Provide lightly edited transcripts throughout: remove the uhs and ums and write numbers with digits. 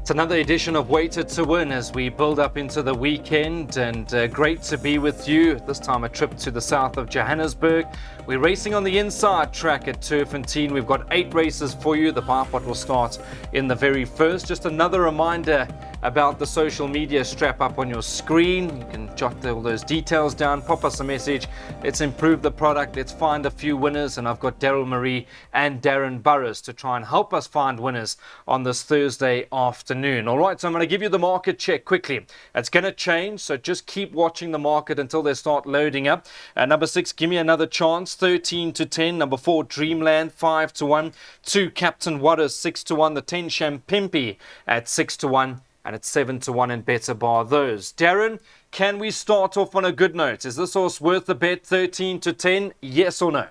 It's another edition of Weighted to Win as we build up into the weekend, and great to be with you. This time a trip to the south of Johannesburg. We're racing on the inside track at Turffontein. We've got 8 races for you. The bar pot will start in the very first. Just another reminder about the social media strap up on your screen. You can jot all those details down, pop us a message. Let's improve the product. Let's find a few winners. And I've got Daryl Marie and Darren Burrows to try and help us find winners on this Thursday afternoon. All right, so I'm going to give you the market check quickly. It's going to change, so just keep watching the market until they start loading up. Number 6, Give Me Another Chance, 13 to 10. Number 4, Dreamland, 5 to 1. 2, Captain Waters, 6 to 1. The 10, Shampimpi at 6 to 1. And it's 7 to 1 and better bar those. Darren, can we start off on a good note? Is this horse worth the bet, 13 to 10? Yes or no?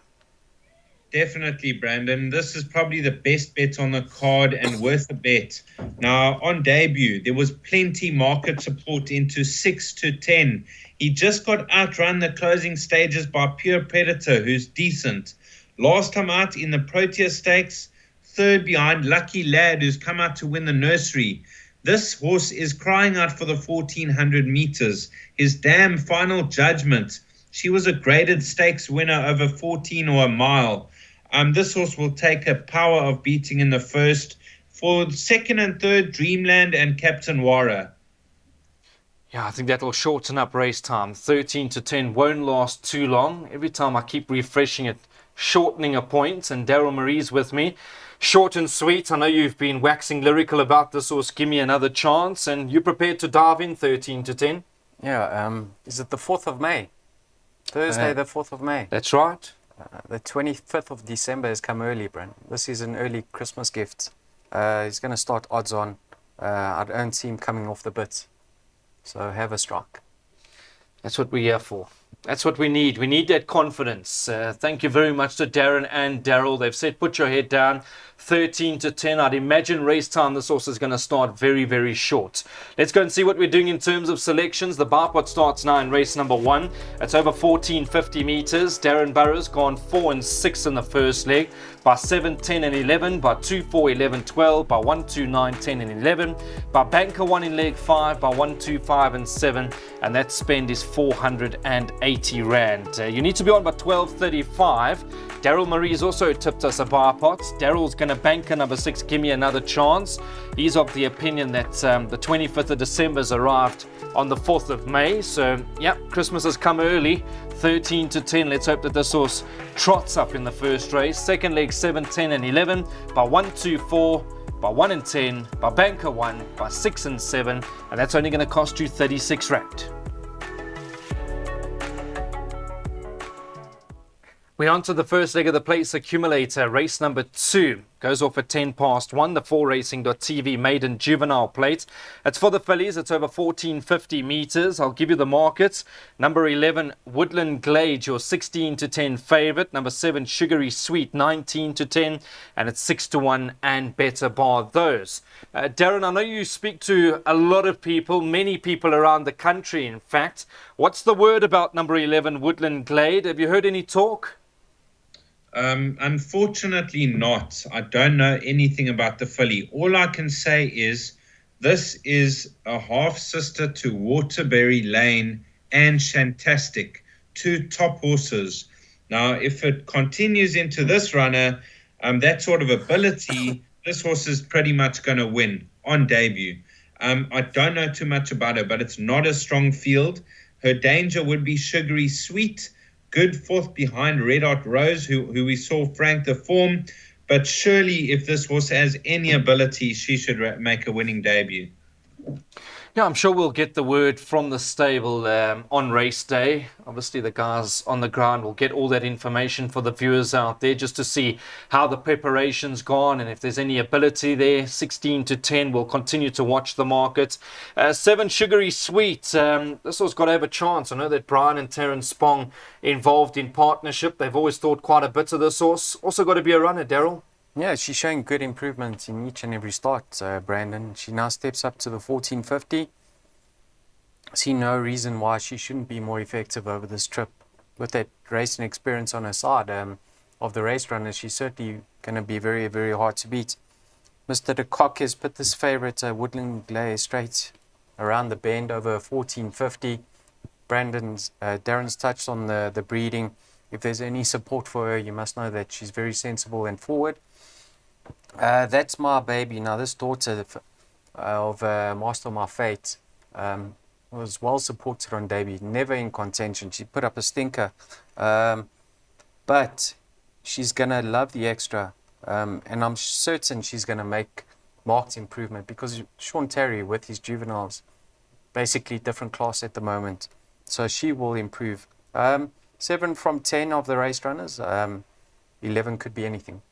Definitely, Brandon. This is probably the best bet on the card and worth the bet. Now, on debut, there was plenty market support into 6 to 10. He just got outrun the closing stages by Pure Predator, who's decent. Last time out in the Protea Stakes, third behind Lucky Lad, who's come out to win the nursery. This horse is crying out for the 1400 meters. His damn Final Judgment. She was a graded stakes winner over 14 or a mile. This horse will take a power of beating in the first. For second and third, Dreamland and Captain Wara. Yeah, I think that will shorten up race time. 13 to 10 won't last too long. Every time I keep refreshing it, shortening a point, and Daryl Marie's with me. Short and sweet. I know you've been waxing lyrical about this horse. Give Me Another Chance, and you're prepared to dive in 13 to 10? Yeah, is it the 4th of May? Thursday, the 4th of May. That's right. The 25th of December has come early, Brent. This is an early Christmas gift. He's going to start odds on. I don't see him coming off the bit. So have a strike. That's what we're here for. That's what we need. We need that confidence. Thank you very much to Darren and Daryl. They've said put your head down. 13 to 10. I'd imagine race time this horse is going to start very, very short. Let's go and see what we're doing in terms of selections. The bar pot starts now in race number 1. It's over 1450 meters. Darren Burrows gone 4 and 6 in the first leg. By 7, 10 and 11. By 2, 4, 11, 12. By 1, 2, 9, 10 and 11. By Banker 1 in leg 5. By 1, 2, 5 and 7. And that spend is 480 Rand. You need to be on by 12.35. Daryl Marie has also tipped us a bar pot. Daryl's going to banker number 6, Give Me Another Chance. He's of the opinion that the 25th of December has arrived on the 4th of May. So, yeah, Christmas has come early. 13 to 10. Let's hope that this horse trots up in the first race. Second leg, 7, 10 and 11. By 1, 2, 4. By 1 and 10. By Banker 1. By 6 and 7. And that's only going to cost you 36 Rand. We're on to the first leg of the place accumulator. Race number 2 goes off at 10 past 1. The 4racing.tv maiden juvenile plate. It's for the fillies. It's over 1450 meters. I'll give you the markets. Number 11, Woodland Glade, your 16 to 10 favorite. Number 7, Sugary Sweet, 19 to 10. And it's 6 to 1 and better bar those. Darren, I know you speak to a lot of people, many people around the country, in fact. What's the word about number 11, Woodland Glade? Have you heard any talk? Unfortunately not. I don't know anything about the filly. All I can say is this is a half-sister to Waterbury Lane and Shantastic, 2 top horses. Now, if it continues into this runner, that sort of ability, this horse is pretty much going to win on debut. I don't know too much about her, but it's not a strong field. Her danger would be Sugary Sweet. Good 4th behind Red Hot Rose, who we saw frank the form. But surely if this horse has any ability, she should make a winning debut. Yeah, I'm sure we'll get the word from the stable on race day. Obviously, the guys on the ground will get all that information for the viewers out there just to see how the preparation's gone and if there's any ability there. 16 to 10, we'll continue to watch the market. 7, Sugary Sweet. This one's got to have a chance. I know that Brian and Terence Spong involved in partnership. They've always thought quite a bit of this horse. Also got to be a runner, Daryl. Yeah, she's showing good improvement in each and every start, Brandon. She now steps up to the 1450. I see no reason why she shouldn't be more effective over this trip. With that racing experience on her side of the race runners, she's certainly going to be very, very hard to beat. Mr. De Kock has put this favourite Woodland Glade straight around the bend over 1450. Darren's touched on the breeding. If there's any support for her, you must know that she's very sensible and forward. That's my baby. Now, this daughter of Master of My Fate was well supported on debut, never in contention. She put up a stinker. But she's going to love the extra. And I'm certain she's going to make marked improvement because Sean Terry with his juveniles, basically different class at the moment. So she will improve. 7 from 10 of the race runners. 11 could be anything.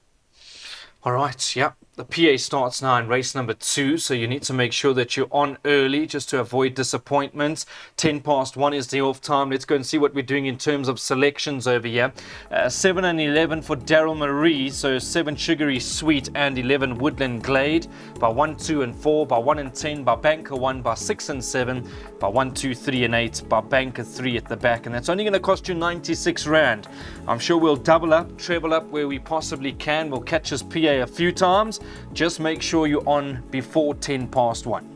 All right, yeah. The PA starts now in race number 2, so you need to make sure that you're on early just to avoid disappointments. 10 past 1 is the off time. Let's go and see what we're doing in terms of selections over here. 7 and 11 for Daryl Marie, so 7 Sugary Sweet and 11 Woodland Glade. By 1, 2 and 4, by 1 and 10, by Banker 1, by 6 and 7, by 1, 2, 3 and 8, by Banker 3 at the back. And that's only going to cost you 96 Rand. I'm sure we'll double up, treble up where we possibly can. We'll catch this PA a few times. Just make sure you're on before 10 past 1.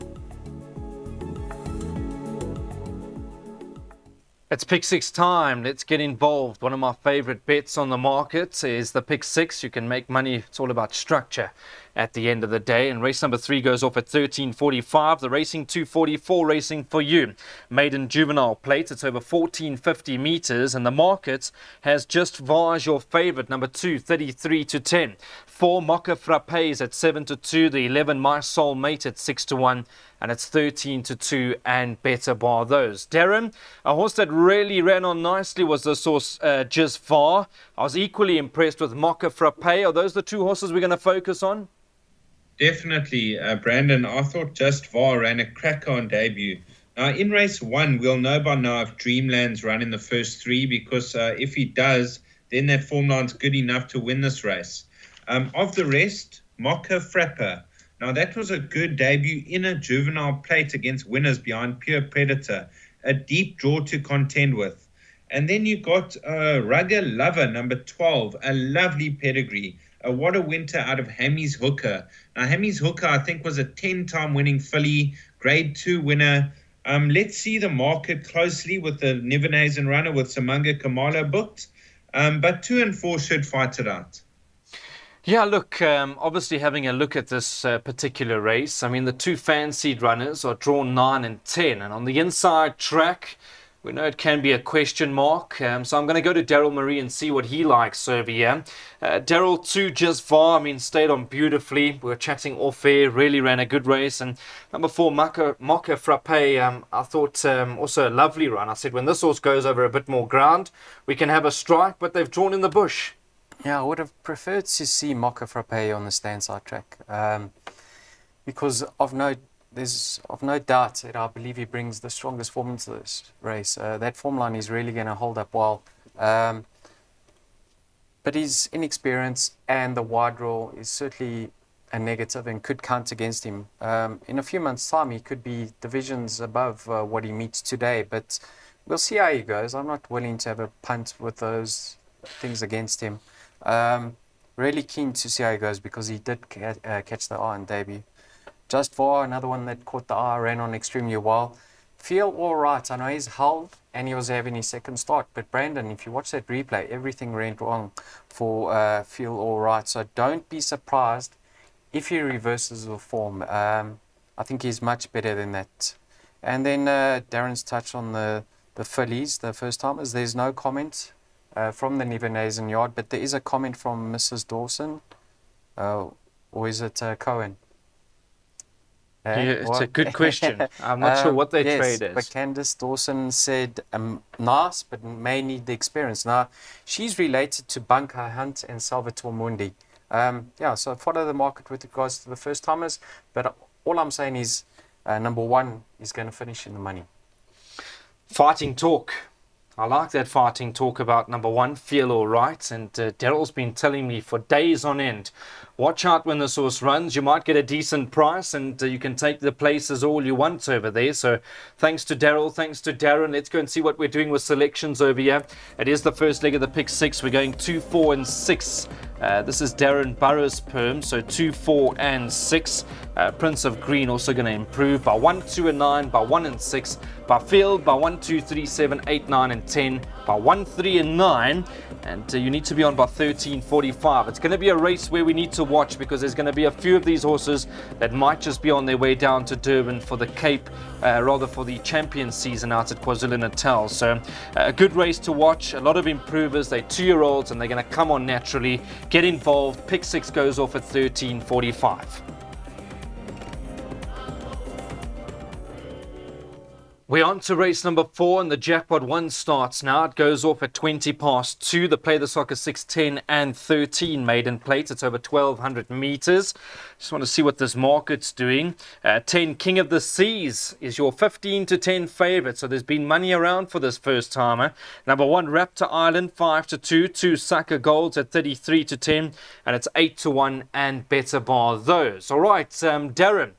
It's pick 6 time. Let's get involved. One of my favorite bets on the market is the pick 6. You can make money. It's all about structure at the end of the day. And race number 3 goes off at 13:45. The racing 2:44 racing for you. Maiden juvenile plate. It's over 1450 meters. And the market has just Vars your favorite. Number 2, 33-10. 4 Mocha Frappes at 7-2. The 11 My Soulmate at 6-1. And it's 13-2 and better bar those. Darren, a horse that really ran on nicely was this horse, Just Var. I was equally impressed with Mocha Frappe. Are those the 2 horses we're going to focus on? Definitely, Brandon. I thought Just Var ran a cracker on debut. Now, in race 1, we'll know by now if Dreamland's run in the first 3 because if he does, then that form line's good enough to win this race. Of the rest, Mocha Frapper. Now, that was a good debut in a juvenile plate against winners behind Pure Predator. A deep draw to contend with. And then you got Rugger Lover, number 12, a lovely pedigree. What a winter out of Hammy's Hooker. Now, Hammy's Hooker, I think, was a 10-time winning filly, grade 2 winner. Let's see the market closely with the Nivenazen runner with Samanga Kamala booked. But 2 and 4 should fight it out. Yeah, look, obviously having a look at this particular race, I mean, the 2 fancied runners are drawn 9 and 10. And on the inside track, we know it can be a question mark. So I'm going to go to Daryl Marie and see what he likes over here. Daryl 2, Just Var, I mean, stayed on beautifully. We were chatting off air, really ran a good race. And number 4, Mocha Frappe, I thought also a lovely run. I said, when this horse goes over a bit more ground, we can have a strike, but they've drawn in the bush. Yeah, I would have preferred to see Mocha Frappe on the standside track because there's no doubt that I believe he brings the strongest form into this race. That form line is really going to hold up well. But his inexperience and the wide draw is certainly a negative and could count against him. In a few months' time, he could be divisions above what he meets today, but we'll see how he goes. I'm not willing to have a punt with those things against him. Really keen to see how he goes because he did catch the eye on debut. Just Var, another one that caught the eye, ran on extremely well. Feel all right. I know he's held and he was having his second start, but Brandon, if you watch that replay, everything went wrong for Feel all right. So don't be surprised if he reverses the form. I think he's much better than that. And then Darren's touched on the fillies, the first timers. There's no comment from the Nivenazen yard, but there is a comment from Mrs. Dawson, or is it Cohen? Yeah, it's a good question. I'm not sure what their trade is. But Candice Dawson said, nice, but may need the experience. Now, she's related to Bunker Hunt and Salvatore Mundi. So follow the market with regards to the first timers, but all I'm saying is number 1 is going to finish in the money. Fighting talk. I like that fighting talk about number 1, Feel All Right. And Daryl's been telling me for days on end, watch out when this horse runs. You might get a decent price and you can take the places all you want over there. So thanks to Daryl, thanks to Darren. Let's go and see what we're doing with selections over here. It is the first leg of the pick 6. We're going 2, 4 and 6 This is Darren Burrows' perm, so 2, 4, and 6. Prince of Green also going to improve by 1, 2, and 9, by 1 and 6, by field by 1, 2, 3, 7, 8, 9, and 10, by 1, 3, and 9. And you need to be on by 13:45. It's going to be a race where we need to watch because there's going to be a few of these horses that might just be on their way down to Durban for the Cape, rather for the champion season out at KwaZulu-Natal. So a good race to watch. A lot of improvers. They're 2-year-olds and they're going to come on naturally. Get involved. Pick 6 goes off at 13:45. We're on to race number 4 and the jackpot 1 starts now. It goes off at 2. The Play the Soccer 6, 10 and 13 maiden plates. It's over 1,200 meters. Just want to see what this market's doing. 10 King of the Seas is your 15 to 10 favorite. So there's been money around for this first timer. Number 1 Raptor Island 5 to 2. 2 Sucker Golds at 33 to 10. And it's 8 to 1 and better bar those. All right, Darren.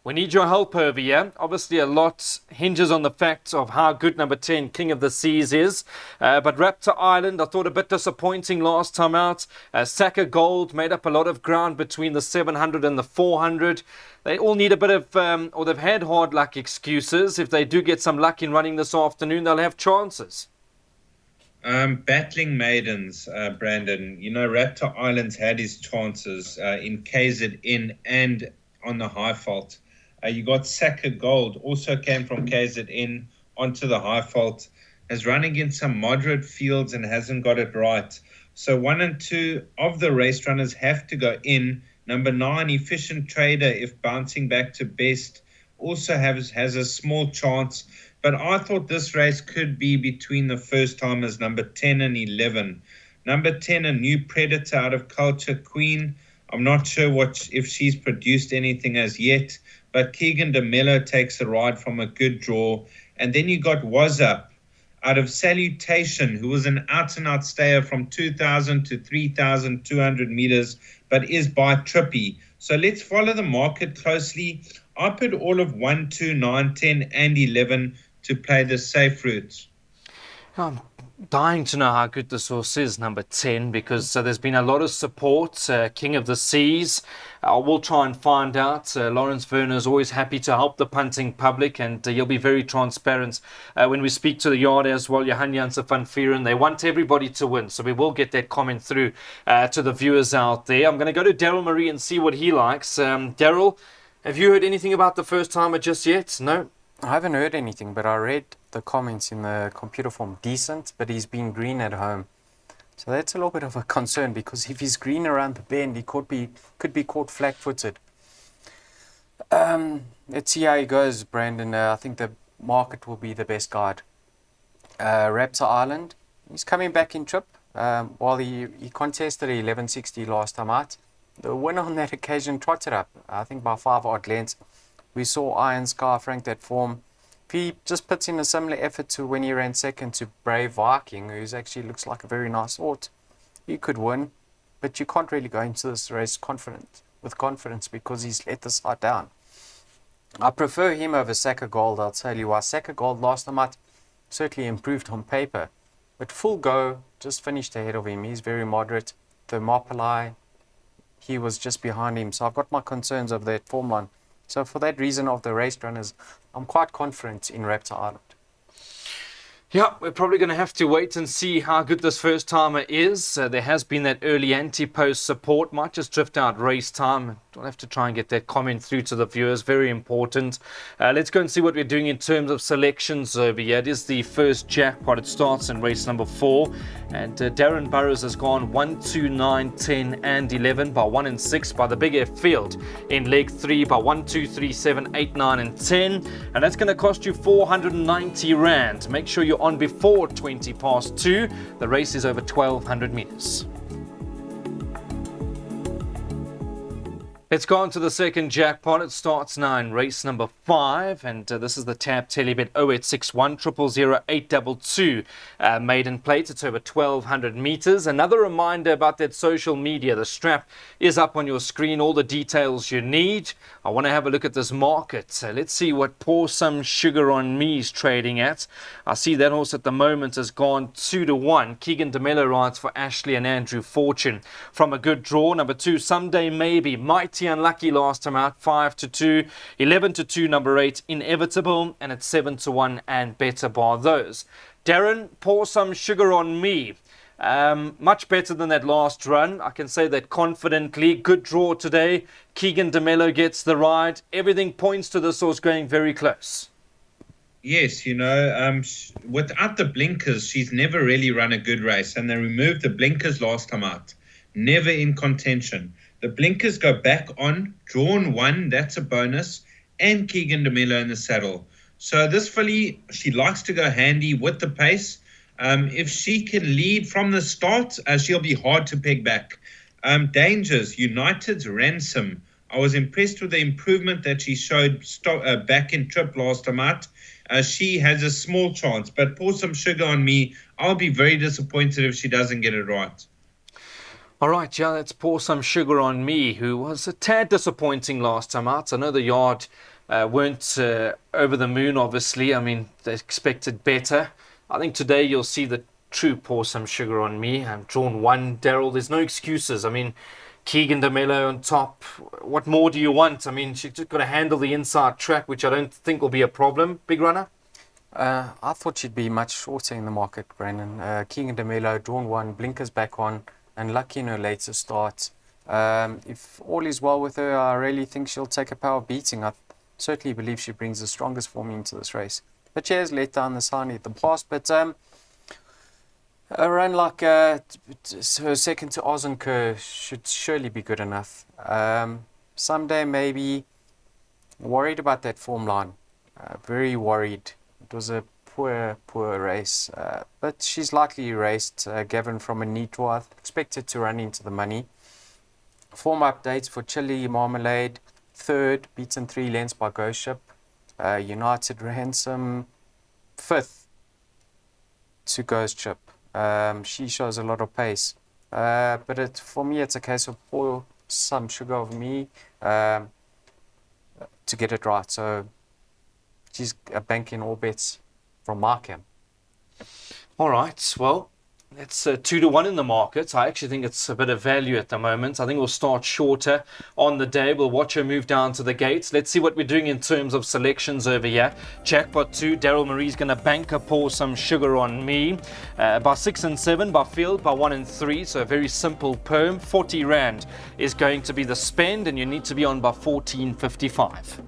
We need your help over here. Obviously, a lot hinges on the fact of how good number 10, King of the Seas, is. But Raptor Island, I thought a bit disappointing last time out. Saka Gold made up a lot of ground between the 700 and the 400. They all need a bit of, or they've had hard luck excuses. If they do get some luck in running this afternoon, they'll have chances. Battling maidens, Brandon. You know, Raptor Island's had his chances in KZN and on the high fault. You got Saka Gold, also came from KZN onto the high fault, has run against some moderate fields and hasn't got it right. So 1 and 2 of the race runners have to go in. Number 9, Efficient Trader, if bouncing back to best, also has a small chance. But I thought this race could be between the first timers, number 10 and 11. Number 10, a new Predator out of Culture Queen. I'm not sure if she's produced anything as yet. But Keegan DeMello takes a ride from a good draw. And then you got Was Up out of Salutation, who was an out-and-out stayer from 2,000 to 3,200 meters, but is by Trippy. So let's follow the market closely. I put all of 1, 2, 9, 10, and 11 to play the safe route. I'm dying to know how good this horse is, number 10, because there's been a lot of support. King of the Seas, we'll try and find out. Lawrence Werner is always happy to help the punting public, and he'll be very transparent when we speak to the yard as well. Johan Janse van Vuren, they want everybody to win, so we will get that comment through to the viewers out there. I'm going to go to Daryl Marie and see what he likes. Daryl, have you heard anything about the first timer just yet? No? I haven't heard anything, but I read the comments in the computer form. Decent, but he's been green at home. So that's a little bit of a concern, because if he's green around the bend, he could be caught flat-footed. Let's see how he goes, Brandon. I think the market will be the best guide. Raptor Island, he's coming back in trip. While he contested 1160 last time out, the winner on that occasion trotted up, I think by 5 odd lengths. We saw Iron Sky frank that form. If he just puts in a similar effort to when he ran second to Brave Viking, who actually looks like a very nice horse, he could win. But you can't really go into this race with confidence because he's let the side down. I prefer him over Saka Gold. I'll tell you why. Saka Gold last time out certainly improved on paper, but Full Go just finished ahead of him. He's very moderate. Thermopylae, he was just behind him. So I've got my concerns over that form line. So for that reason of the race runners, I'm quite confident in Raptor Island. Yeah, we're probably going to have to wait and see how good this first timer is. There has been that early anti-post support. Might just drift out race time. We'll have to try and get that comment through to the viewers. Very important. Let's go and see what we're doing in terms of selections over here. It is the first jackpot. It starts in race number 4. And Darren Burrows has gone 1, 2, 9, 10 and 11 by 1 and 6 by the Big F field. In leg 3 by 1, 2, 3, 7, 8, 9 and 10. And that's going to cost you 490 Rand. Make sure you're on before 2. The race is over 1,200 meters. Let's go on to the second jackpot. It starts now in race number 5, and this is the tab Telebet 0861 000 822 maiden plate. It's over 1,200 meters. Another reminder about that social media. The strap is up on your screen. All the details you need. I want to have a look at this market. Let's see what Pour Some Sugar on Me is trading at. I see that horse at the moment has gone 2-1. Keegan DeMello rides for Ashley and Andrew Fortune from a good draw. Number 2, Someday Maybe. Mighty Unlucky last time out, 5-2. 11-2, number 8, Inevitable. And it's 7-1 and better bar those. Darren, Pour Some Sugar on Me. Much better than that last run. I can say that confidently. Good draw today. Keegan DeMello gets the ride. Everything points to this horse going very close. Yes, without the blinkers, she's never really run a good race. And they removed the blinkers last time out. Never in contention. The blinkers go back on. Drawn 1, that's a bonus. And Keegan DeMello in the saddle. So this filly, she likes to go handy with the pace. If she can lead from the start, she'll be hard to peg back. Dangers, United's Ransom. I was impressed with the improvement that she showed back in trip last time out. She has a small chance, but Pour Some Sugar on Me, I'll be very disappointed if she doesn't get it right. All right, yeah, let's Pour Some Sugar on Me, who was a tad disappointing last time out. I know the yard weren't over the moon, obviously. I mean, they expected better. I think today you'll see the true Pour Some Sugar on Me. I'm drawn 1, Daryl. There's no excuses. I mean, Keegan DeMello on top. What more do you want? I mean, she's just got to handle the inside track, which I don't think will be a problem. Big runner? I thought she'd be much shorter in the market, Brandon. Keegan DeMello, drawn 1, blinkers back on, and lucky in her later start. If all is well with her, I really think she'll take a power beating. I certainly believe she brings the strongest form into this race. But she has let down the sign at the past. But a run like her second to Ozenker should surely be good enough. Someday maybe worried about that form line. Very worried. It was a poor race. But she's likely raced. Gavin from a neat draw. I expect her to run into the money. Form updates for Chili Marmalade. 3rd, beaten 3 lengths by Ghost Ship. United Ransom, 5th to Ghost Ship. She shows a lot of pace. But for me, it's a case of Pour Some Sugar of Me to get it right. So she's banking all bets from my camp. All right, well, it's 2-1 in the market. I actually think it's a bit of value at the moment. I think we'll start shorter on the day. We'll watch her move down to the gates. Let's see what we're doing in terms of selections over here. Jackpot 2, Daryl Marie's going to bank a Pour Some Sugar on Me. By 6 and 7, by field, by 1 and 3. So a very simple perm. 40 Rand is going to be the spend, and you need to be on by 14.55.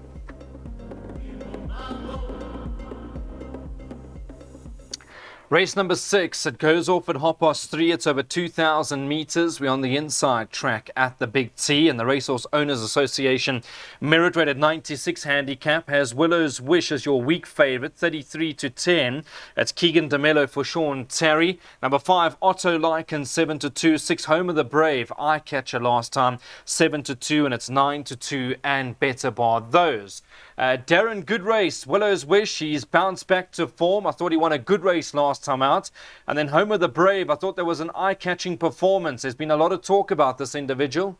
Race number 6, it goes off at 3:30. It's over 2,000 meters. We're on the inside track at the Big T, and the Racehorse Owners Association merit rated 96 handicap has Willow's Wish as your weak favorite, 33-10. That's Keegan DeMello for Sean Terry. Number 5, Otto Lycan, 7-2. 6, Home of the Brave, Eye Catcher last time, 7-2, and it's 9-2 and better bar those. Darren, good race. Willow's Wish, he's bounced back to form. I thought he won a good race last time out. And then Home of the Brave, I thought there was an eye-catching performance. There's been a lot of talk about this individual.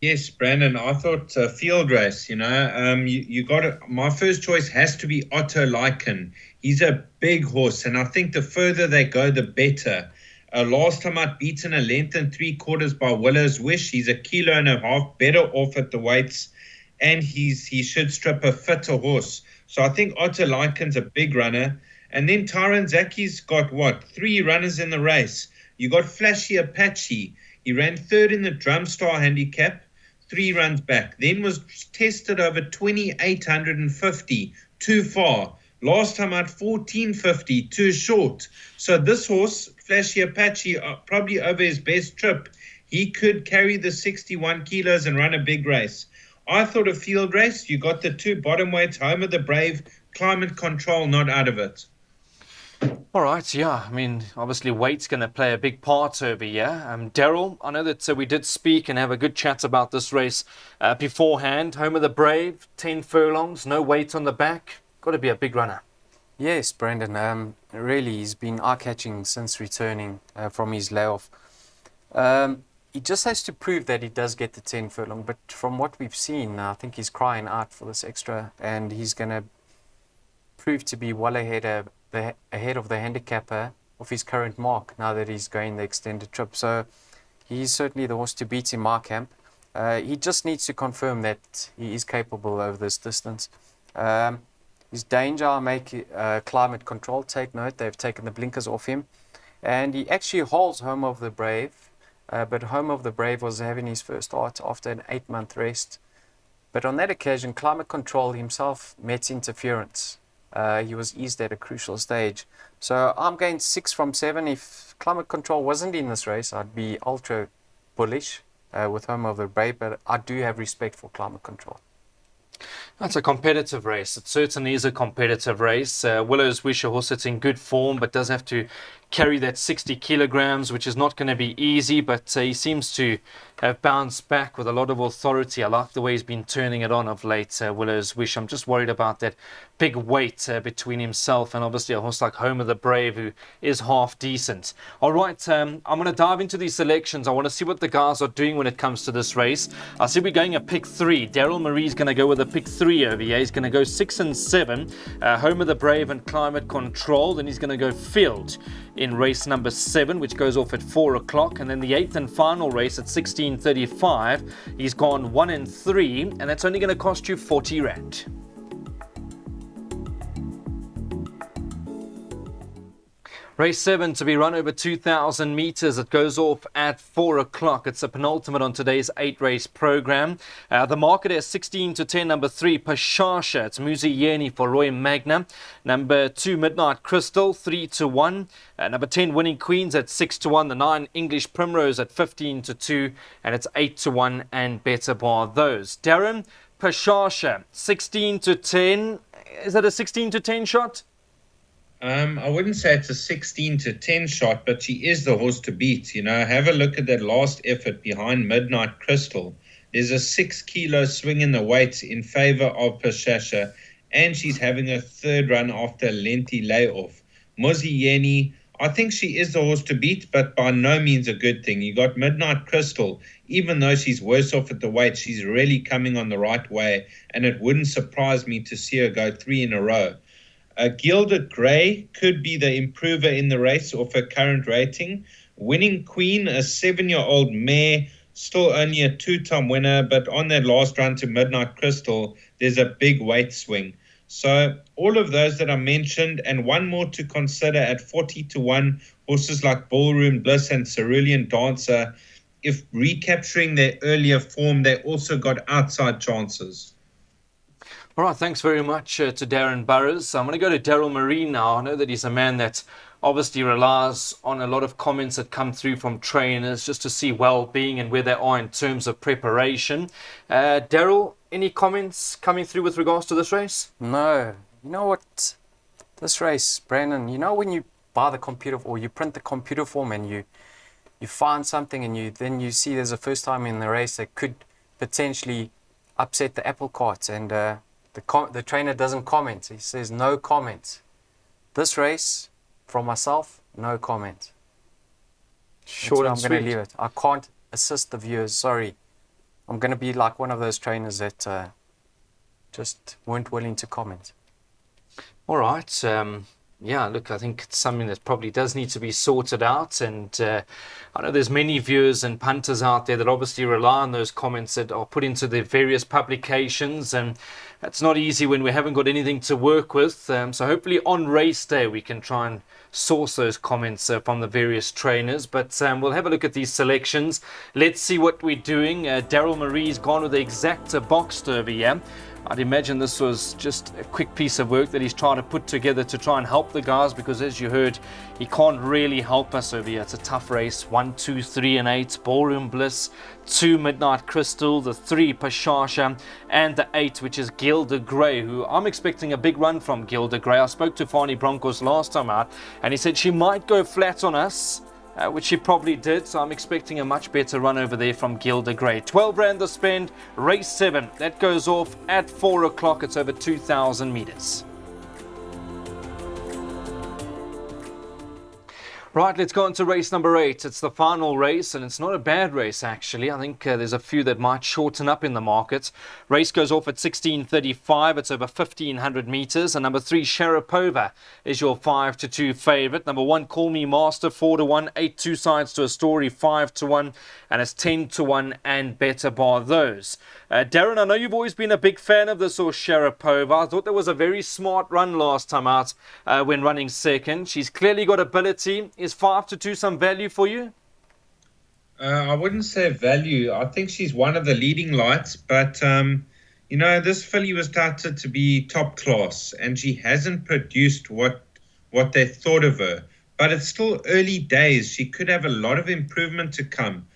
Yes, Brandon, I thought field race, you got it. My first choice has to be Otto Lycan. He's a big horse, and I think the further they go, the better. Last time out, beaten a length and 3/4 by Willow's Wish. He's 1.5 kilos better off at the weights, and he should strip a fitter horse. So I think Otto Lycan's a big runner. And then Tyron Zaki's got 3 runners in the race. You got Flashy Apache. He ran 3rd in the Drumstar handicap, 3 runs back. Then was tested over 2,850, too far. Last time out, 1450, too short. So this horse, Flashy Apache, probably over his best trip. He could carry the 61 kilos and run a big race. I thought a field race. You got the 2 bottom weights, Home of the Brave, Climate Control, not out of it. All right, yeah. I mean, obviously, weight's going to play a big part over here. Daryl, I know that we did speak and have a good chat about this race beforehand. Home of the Brave, 10 furlongs, no weight on the back. Got to be a big runner. Yes, Brandon. Really, he's been eye-catching since returning from his layoff. He just has to prove that he does get the 10 furlong. But from what we've seen, I think he's crying out for this extra, and he's going to prove to be well ahead of the handicapper of his current mark now that he's going the extended trip. So he's certainly the horse to beat in my camp. He just needs to confirm that he is capable over this distance. His danger, I'll make climate control. Take note, they've taken the blinkers off him. And he actually holds Home of the Brave. But Home of the Brave was having his first start after an 8-month rest. But on that occasion, climate control himself met interference. He was eased at a crucial stage. So I'm going 6 from 7. If climate control wasn't in this race, I'd be ultra bullish with Home of the Brave, but I do have respect for climate control. That's a competitive race. It certainly is a competitive race. Willow's Wish, a horse that's in good form, but does have to carry that 60 kilograms, which is not going to be easy, but he seems to have bounced back with a lot of authority. I like the way he's been turning it on of late, Willow's Wish. I'm just worried about that big weight between himself and obviously a horse like Home of the Brave, who is half decent. All right, I'm going to dive into these selections. I want to see what the guys are doing when it comes to this race. I see we're going a pick 3. Daryl Marie's going to go with a pick 3 over here. He's going to go 6 and 7. Home of the Brave and Climate Control. Then he's going to go Field in race number 7, which goes off at 4 o'clock. And then the 8th and final race at 16:35. He's gone 1 and 3, and that's only going to cost you 40 Rand. Race 7 to be run over 2,000 meters. It goes off at 4 o'clock. It's a penultimate on today's 8-race program. The market is 16 to 10. Number 3, Pashasha. It's Muzi Yeni for Roy Magna. Number 2, Midnight Crystal, 3 to 1. Number 10, Winning Queens at 6 to 1. The 9, English Primrose at 15 to 2. And it's 8 to 1 and better bar those. Darren, Pashasha, 16 to 10. Is that a 16 to 10 shot? I wouldn't say it's a 16 to 10 shot, but she is the horse to beat. You know, have a look at that last effort behind Midnight Crystal. There's a 6-kilo swing in the weights in favor of Pashasha, and she's having a third run after a lengthy layoff. Muzi Yeni, I think she is the horse to beat, but by no means a good thing. You got Midnight Crystal. Even though she's worse off at the weight, she's really coming on the right way, and it wouldn't surprise me to see her go 3 in a row. Gilded Grey could be the improver in the race off her current rating. Winning Queen, a 7-year-old mare, still only a 2-time winner, but on that last run to Midnight Crystal, there's a big weight swing. So all of those that I mentioned, and one more to consider at 40 to 1, horses like Ballroom Bliss and Cerulean Dancer, if recapturing their earlier form, they also got outside chances. All right, thanks very much to Darren Burrows. I'm going to go to Daryl Marie now. I know that he's a man that obviously relies on a lot of comments that come through from trainers just to see well-being and where they are in terms of preparation. Daryl, any comments coming through with regards to this race? No. You know what? This race, Brandon, you know when you buy the computer or you print the computer form and you find something and then you see there's a first time in the race that could potentially upset the apple cart, and the trainer doesn't comment. He says no comment. This race, from myself, no comment. Short and I'm going to leave it. I can't assist the viewers. Sorry. I'm going to be like one of those trainers that just weren't willing to comment. All right. Yeah, look, I think it's something that probably does need to be sorted out. And I know there's many viewers and punters out there that obviously rely on those comments that are put into the various publications. And that's not easy when we haven't got anything to work with. So hopefully on race day, we can try and source those comments from the various trainers. But we'll have a look at these selections. Let's see what we're doing. Daryl Marie's gone with the exacta box over here. I'd imagine this was just a quick piece of work that he's trying to put together to try and help the guys, because as you heard, he can't really help us over here. It's a tough race. 1, 2, 3 and 8, Ballroom Bliss, 2 Midnight Crystal, the 3 Pashasha, and the 8, which is Gilda Grey, who I'm expecting a big run from Gilda Grey. I spoke to Fani Broncos last time out, and he said she might go flat on us, which she probably did, so I'm expecting a much better run over there from Gilda Grey. 12 Rand to spend, race 7. That goes off at 4 o'clock. It's over 2,000 meters. Right, let's go on to race number 8. It's the final race, and it's not a bad race, actually. I think there's a few that might shorten up in the market. Race goes off at 16:35. It's over 1,500 meters. And number 3, Sharapova, is your 5-2 favorite. Number 1, Call Me Master, 4-1. 8 2 sides to a story, 5-1. And it's 10-1 and better bar those. Darren, I know you've always been a big fan of this horse, Sharapova. I thought that was a very smart run last time out when running second. She's clearly got ability. Is 5-2 some value for you? I wouldn't say value. I think she's one of the leading lights, but this filly was touted to be top class, and she hasn't produced what they thought of her. But it's still early days. She could have a lot of improvement to come.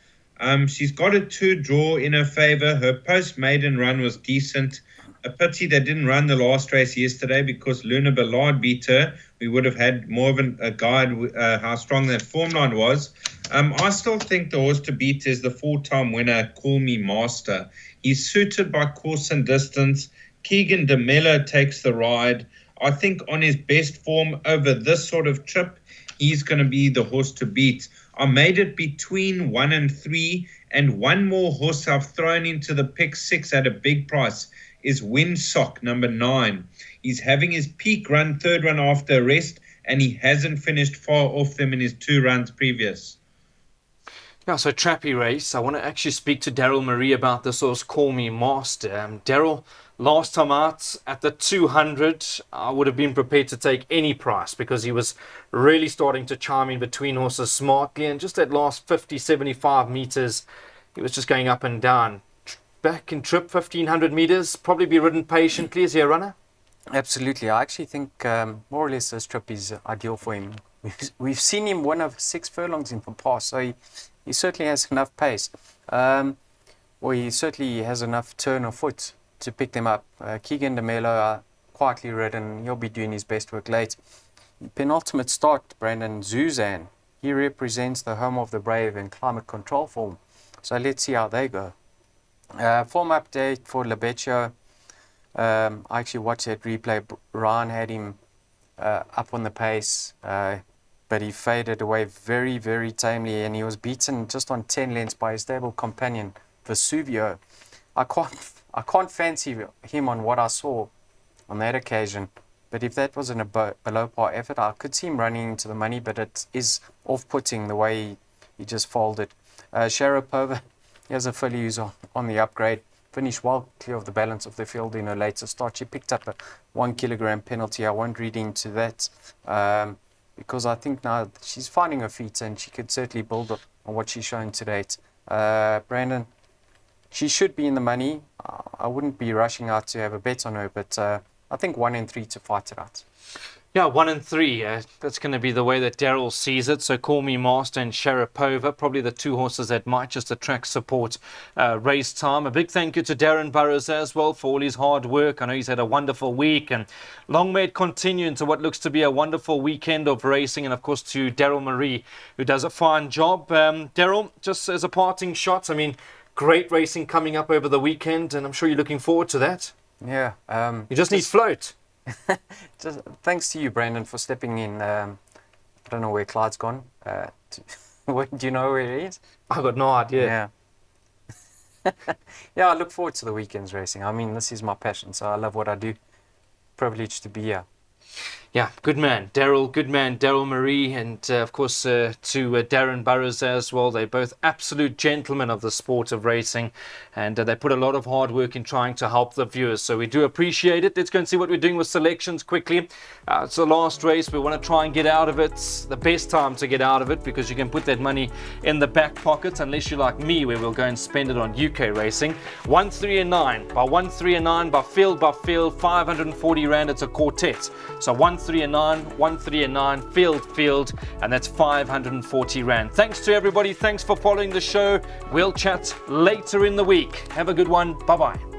She's got a 2 draw in her favour. Her post-maiden run was decent. A pity they didn't run the last race yesterday, because Luna Ballard beat her. We would have had more of a guide how strong that form line was. I still think the horse to beat is the 4-time winner, Call Me Master. He's suited by course and distance. Keegan de Mello takes the ride. I think on his best form over this sort of trip, he's going to be the horse to beat. I made it between 1 and 3, and one more horse I've thrown into the pick 6 at a big price is Windsock, number 9. He's having his peak run, 3rd run after a rest, and he hasn't finished far off them in his 2 runs previous. Yeah, so trappy race. I want to actually speak to Daryl Marie about this horse, Call Me Master. Daryl, last time out at the 200, I would have been prepared to take any price, because he was really starting to chime in between horses smartly, and just that last 50, 75 meters, he was just going up and down. Back in trip, 1,500 meters, probably be ridden patiently. Is he a runner? Absolutely. I actually think more or less this trip is ideal for him. We've seen him one of 6 furlongs in the past, so he certainly has enough pace. He certainly has enough turn of foot to pick them up. Keegan de Mello, quietly ridden, he'll be doing his best work late. Penultimate start, Brandon, Zuzan. He represents the home of the brave in climate control form. So let's see how they go. Form update for Lebeccio. I actually watched that replay. Ryan had him up on the pace, but he faded away very, very tamely, and he was beaten just on 10 lengths by his stable companion, Vesuvio. I can't fancy him on what I saw on that occasion, but if that was a below par effort, I could see him running into the money, but it is off-putting the way he just folded. Sharapova, here's a filly who's on the upgrade. Finished well clear of the balance of the field in her later start. She picked up a 1 kilogram penalty. I won't read into that because I think now she's finding her feet, and she could certainly build up on what she's shown to date. Brandon, she should be in the money. I wouldn't be rushing out to have a bet on her, but I think 1 and 3 to fight it out. Yeah, 1 and 3. That's going to be the way that Daryl sees it. So Call Me Master and Sharapova, probably the 2 horses that might just attract support race time. A big thank you to Darren Burrows as well for all his hard work. I know he's had a wonderful week, and long may it continue into what looks to be a wonderful weekend of racing. And of course to Daryl Marie, who does a fine job. Daryl, just as a parting shot, I mean, great racing coming up over the weekend, and I'm sure you're looking forward to that. Yeah. You just need float. Just thanks to you, Brandon, for stepping in. I don't know where Clyde's gone. Do you know where he is? I've got no idea. Yeah. Yeah, I look forward to the weekend's racing. I mean, this is my passion, so I love what I do. Privileged to be here. Yeah, good man, Daryl. Good man, Daryl Marie, and of course to Darren Burrows as well. They're both absolute gentlemen of the sport of racing, and they put a lot of hard work in trying to help the viewers. So we do appreciate it. Let's go and see what we're doing with selections quickly. It's the last race. We want to try and get out of it. The best time to get out of it, because you can put that money in the back pocket, unless you're like me, where we'll go and spend it on UK racing. 1, 3 and 9 by 1, 3 and 9 by field, 540 rand. It's a quartet. So 1, 3 and 9, 1, 3 and 9, field, and that's 540 rand. Thanks to everybody. Thanks for following the show. We'll chat later in the week. Have a good one. Bye bye.